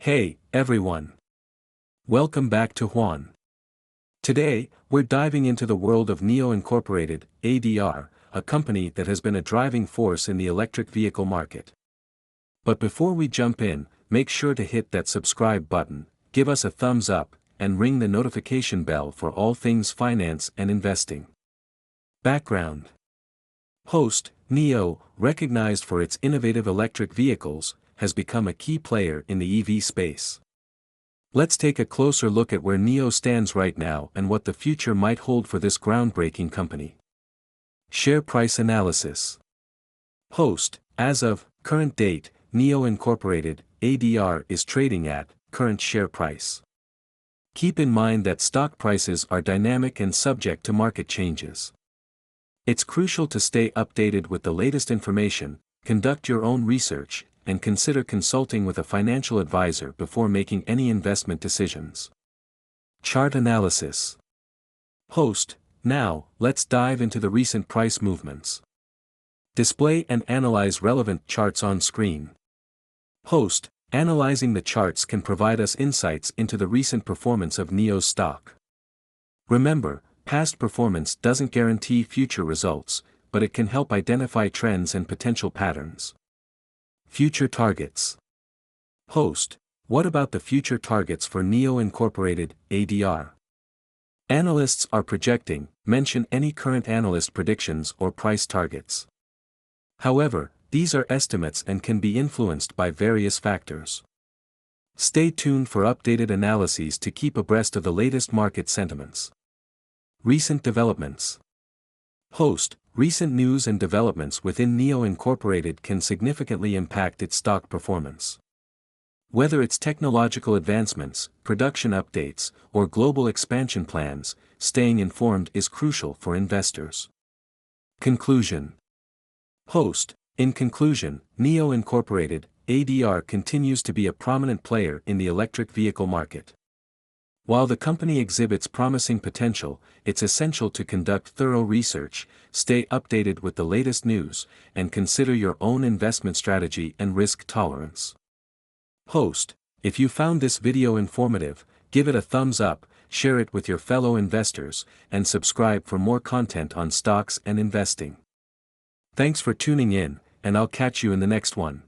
Hey, everyone. Welcome back to Juan. Today, we're diving into the world of NIO Incorporated, ADR, a company that has been a driving force in the electric vehicle market. But before we jump in, make sure to hit that subscribe button, give us a thumbs up, and ring the notification bell for all things finance and investing. Background. Host, NIO, recognized for its innovative electric vehicles, has become a key player in the EV space. Let's take a closer look at where NIO stands right now and what the future might hold for this groundbreaking company. Share price analysis. Host, as of current date, NIO Incorporated, ADR is trading at current share price. Keep in mind that stock prices are dynamic and subject to market changes. It's crucial to stay updated with the latest information, conduct your own research, and consider consulting with a financial advisor before making any investment decisions. Chart analysis. Host, now, let's dive into the recent price movements. Display and analyze relevant charts on screen. Host, analyzing the charts can provide us insights into the recent performance of NIO's stock. Remember, past performance doesn't guarantee future results, but it can help identify trends and potential patterns. Future targets. Host, what about the future targets for NIO Incorporated, ADR? Analysts are projecting, mention any current analyst predictions or price targets. However, these are estimates and can be influenced by various factors. Stay tuned for updated analyses to keep abreast of the latest market sentiments. Recent developments. Host, recent news and developments within NIO Incorporated can significantly impact its stock performance. Whether it's technological advancements, production updates, or global expansion plans, staying informed is crucial for investors. Conclusion. Host, in conclusion, NIO Incorporated, ADR continues to be a prominent player in the electric vehicle market. While the company exhibits promising potential, it's essential to conduct thorough research, stay updated with the latest news, and consider your own investment strategy and risk tolerance. Host, if you found this video informative, give it a thumbs up, share it with your fellow investors, and subscribe for more content on stocks and investing. Thanks for tuning in, and I'll catch you in the next one.